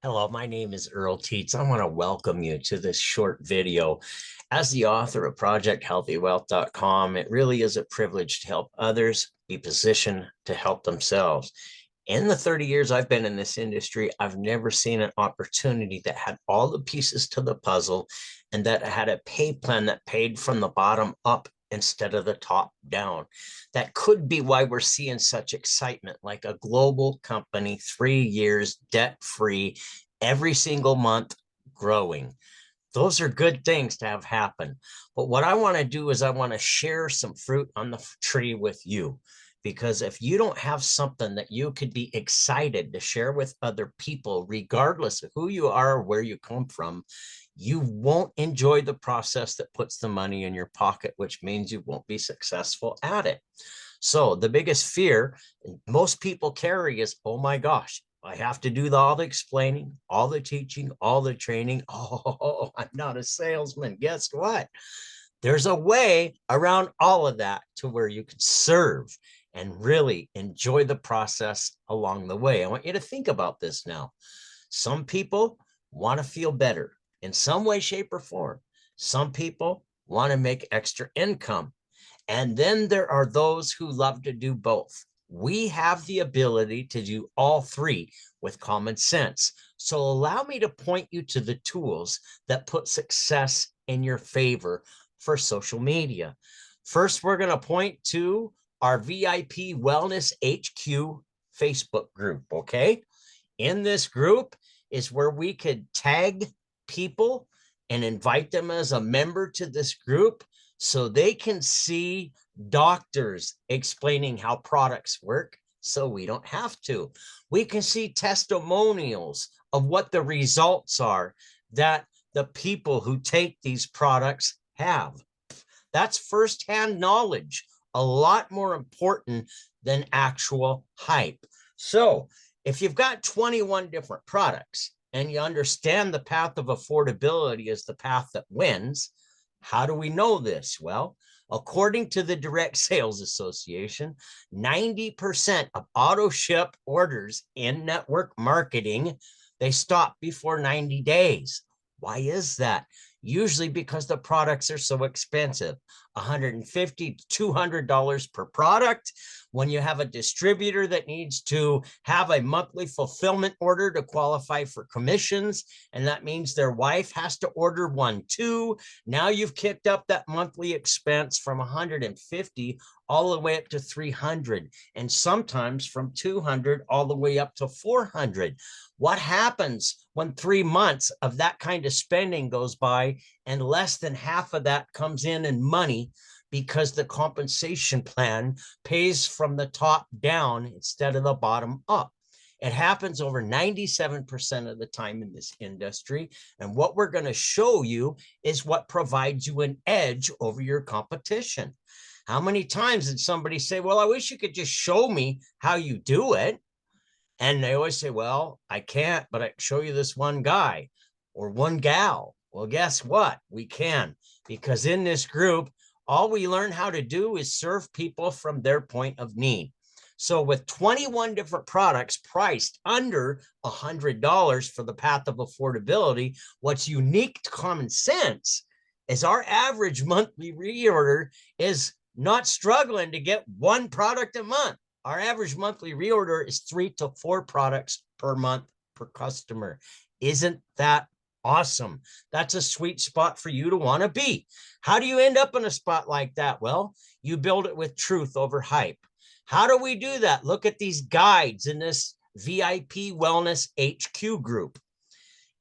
Hello, my name is Earl Teets. I want to welcome you to this short video. As the author of ProjectHealthyWealth.com, it really is a privilege to help others be positioned to help themselves. In the 30 years I've been in this industry, I've never seen an opportunity that had all the pieces to the puzzle and that had a pay plan that paid from the bottom up instead of the top down. That could be why we're seeing such excitement, like a global company, 3 years debt free, every single month growing. Those are good things to have happen. But what I want to do is I want to share some fruit on the tree with you. Because if you don't have something that you could be excited to share with other people, regardless of who you are or where you come from, you won't enjoy the process that puts the money in your pocket, which means you won't be successful at it. So the biggest fear most people carry is, oh my gosh, I have to do all the explaining, all the teaching, all the training. Oh, I'm not a salesman. Guess what? There's a way around all of that to where you can serve and really enjoy the process along the way. I want you to think about this now. Some people want to feel better in some way, shape, or form. Some people want to make extra income. And then there are those who love to do both. We have the ability to do all three with common sense. So allow me to point you to the tools that put success in your favor for social media. First, we're going to point to our VIP Wellness HQ Facebook group, okay? In this group is where we could tag people and invite them as a member to this group so they can see doctors explaining how products work so we don't have to. We can see testimonials of what the results are that the people who take these products have. That's firsthand knowledge, a lot more important than actual hype. So if you've got 21 different products and you understand the path of affordability is the path that wins, how do we know this? Well, according to the Direct Sales Association, 90% of auto ship orders in network marketing, they stop before 90 days. Why is that? Usually because the products are so expensive, $150 to $200 per product. When you have a distributor that needs to have a monthly fulfillment order to qualify for commissions, and that means their wife has to order one too. Now you've kicked up that monthly expense from 150 all the way up to 300, and sometimes from 200 all the way up to 400. What happens when 3 months of that kind of spending goes by and less than half of that comes in money because the compensation plan pays from the top down instead of the bottom up? It happens over 97% of the time in this industry. And what we're going to show you is what provides you an edge over your competition. How many times did somebody say, well, I wish you could just show me how you do it? And they always say, well, I can't, but I can show you this one guy or one gal. Well, guess what? We can, because in this group, all we learn how to do is serve people from their point of need. So with 21 different products priced under $100 for the path of affordability, what's unique to Common Sense is our average monthly reorder is not struggling to get one product a month. Our average monthly reorder is 3 to 4 products per month per customer. Isn't that awesome? That's a sweet spot for you to want to be. How do you end up in a spot like that? Well, you build it with truth over hype. How do we do that? Look at these guides in this VIP Wellness HQ group.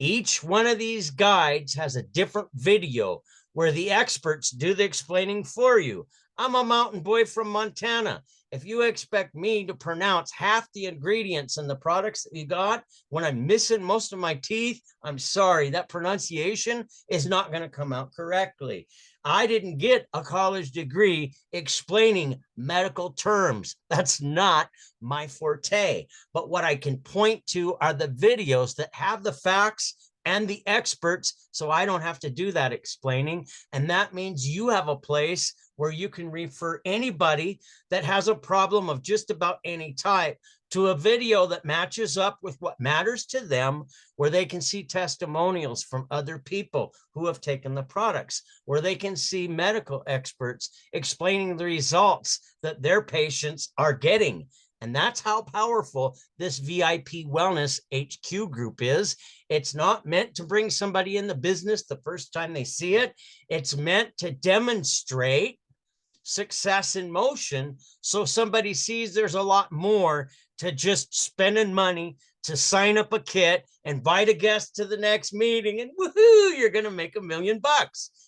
Each one of these guides has a different video where the experts do the explaining for you. I'm a mountain boy from Montana. If you expect me to pronounce half the ingredients in the products that you got when I'm missing most of my teeth, I'm sorry, that pronunciation is not going to come out correctly. I didn't get a college degree explaining medical terms. That's not my forte. But what I can point to are the videos that have the facts and the experts, so I don't have to do that explaining. And that means you have a place where you can refer anybody that has a problem of just about any type to a video that matches up with what matters to them, where they can see testimonials from other people who have taken the products, where they can see medical experts explaining the results that their patients are getting. And that's how powerful this VIP Wellness HQ group is. It's not meant to bring somebody in the business the first time they see it. It's meant to demonstrate success in motion, so somebody sees there's a lot more to just spending money to sign up a kit, invite a guest to the next meeting, and woohoo, you're going to make $1 million.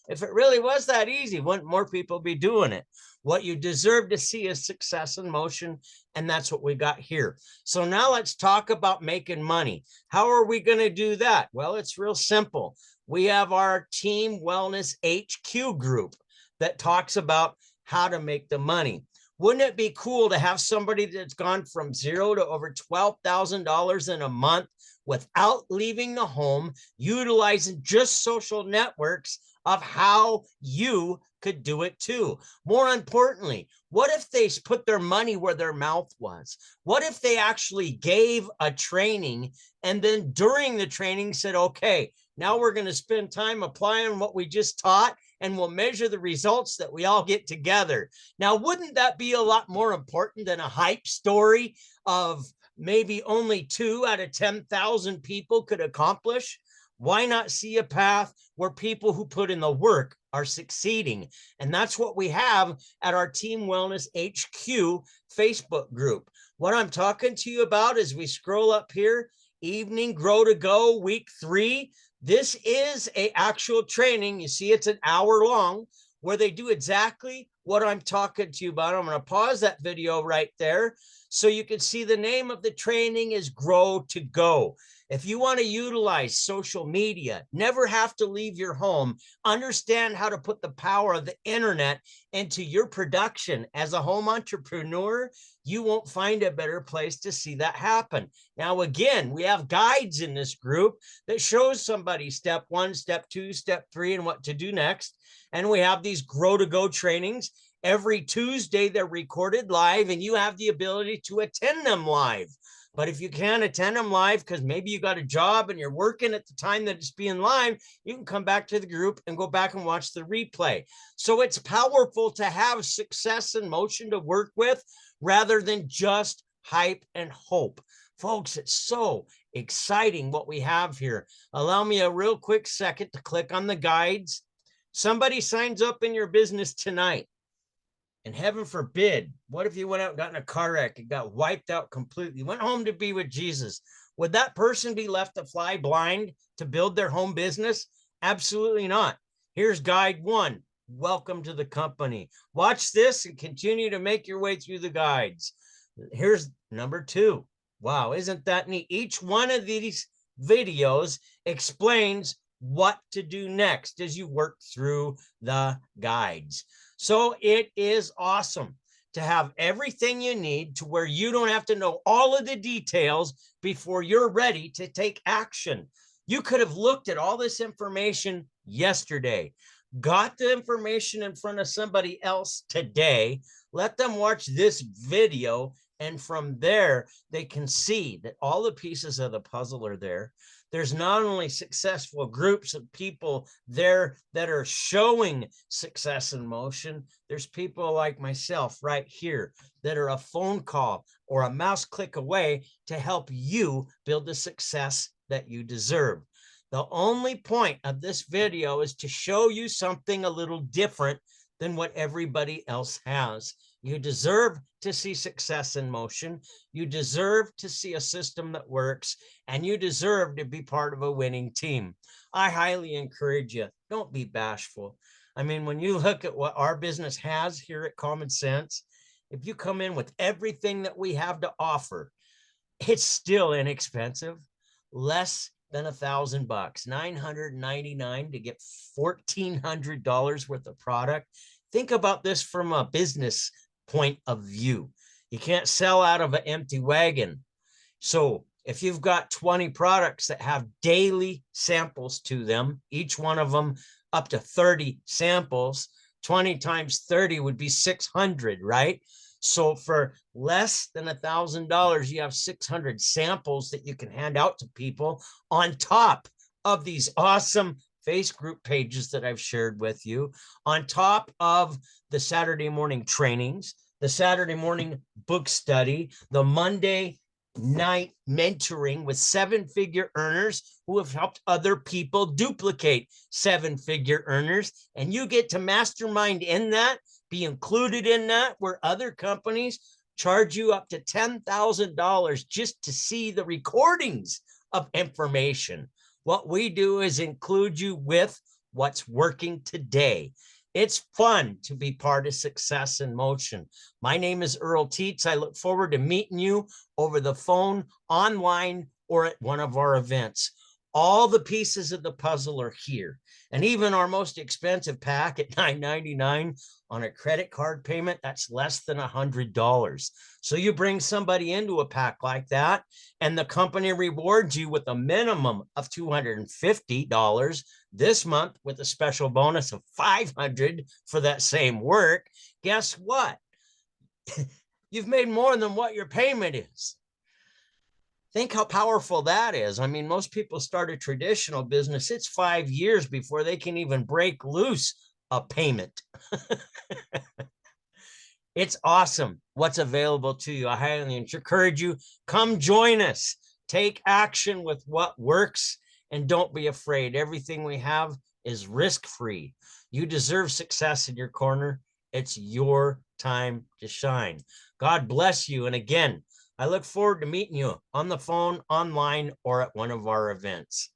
If it really was that easy, wouldn't more people be doing it? What you deserve to see is success in motion, and that's what we got here. So now let's talk about making money. How are we going to do that? Well, it's real simple. We have our Team Wellness HQ group that talks about how to make the money. Wouldn't it be cool to have somebody that's gone from zero to over $12,000 in a month without leaving the home, utilizing just social networks, of how you could do it too? More importantly, what if they put their money where their mouth was? What if they actually gave a training and then during the training said, okay, now we're going to spend time applying what we just taught, and we'll measure the results that we all get together. Now, wouldn't that be a lot more important than a hype story of maybe only 2 out of 10,000 people could accomplish? Why not see a path where people who put in the work are succeeding? And that's what we have at our Team Wellness HQ Facebook group. What I'm talking to you about as we scroll up here, Evening Grow to Go week 3. This is an actual training. You see, it's an hour long where they do exactly what I'm talking to you about. I'm going to pause that video right there so you can see the name of the training is Grow to Go. If you want to utilize social media, never have to leave your home, understand how to put the power of the internet into your production as a home entrepreneur, you won't find a better place to see that happen. Now, again, we have guides in this group that shows somebody step 1, step 2, step 3, and what to do next. And we have these Grow to Go trainings. Every Tuesday, they're recorded live, and you have the ability to attend them live. But if you can't attend them live because maybe you got a job and you're working at the time that it's being live, you can come back to the group and go back and watch the replay. So it's powerful to have success in motion to work with rather than just hype and hope. Folks, it's so exciting what we have here. Allow me a real quick second to click on the guides. Somebody signs up in your business tonight. And heaven forbid, what if you went out and got in a car wreck and got wiped out completely, went home to be with Jesus? Would that person be left to fly blind to build their home business? Absolutely not. Here's guide 1. Welcome to the company. Watch this and continue to make your way through the guides. Here's number 2. Wow, isn't that neat? Each one of these videos explains what to do next as you work through the guides. So it is awesome to have everything you need to where you don't have to know all of the details before you're ready to take action. You could have looked at all this information yesterday, got the information in front of somebody else today, let them watch this video, and from there, they can see that all the pieces of the puzzle are there. There's not only successful groups of people there that are showing success in motion, there's people like myself right here that are a phone call or a mouse click away to help you build the success that you deserve. The only point of this video is to show you something a little different than what everybody else has. You deserve to see success in motion. You deserve to see a system that works, and you deserve to be part of a winning team. I highly encourage you, don't be bashful. I mean, when you look at what our business has here at Common Sense, if you come in with everything that we have to offer, it's still inexpensive, less than $1,000, $999 to get $1,400 worth of product. Think about this from a business point of view. You can't sell out of an empty wagon. So if you've got 20 products that have daily samples to them, each one of them up to 30 samples, 20 times 30 would be 600, right? So for less than $1,000, you have 600 samples that you can hand out to people on top of these awesome face group pages that I've shared with you, on top of the Saturday morning trainings, the Saturday morning book study, the Monday night mentoring with seven-figure earners who have helped other people duplicate seven-figure earners. And you get to mastermind in that, be included in that, where other companies charge you up to $10,000 just to see the recordings of information. What we do is include you with what's working today. It's fun to be part of Success in Motion. My name is Earl Teets. I look forward to meeting you over the phone, online, or at one of our events. All the pieces of the puzzle are here. And even our most expensive pack at $9.99 on a credit card payment, that's less than $100. So you bring somebody into a pack like that, and the company rewards you with a minimum of $250 this month with a special bonus of $500 for that same work. Guess what? You've made more than what your payment is. Think how powerful that is. I mean, most people start a traditional business, it's 5 years before they can even break loose a payment. It's awesome what's available to you. I highly encourage you, come join us. Take action with what works, and don't be afraid. Everything we have is risk-free. You deserve success in your corner. It's your time to shine. God bless you. And again, I look forward to meeting you on the phone, online, or at one of our events.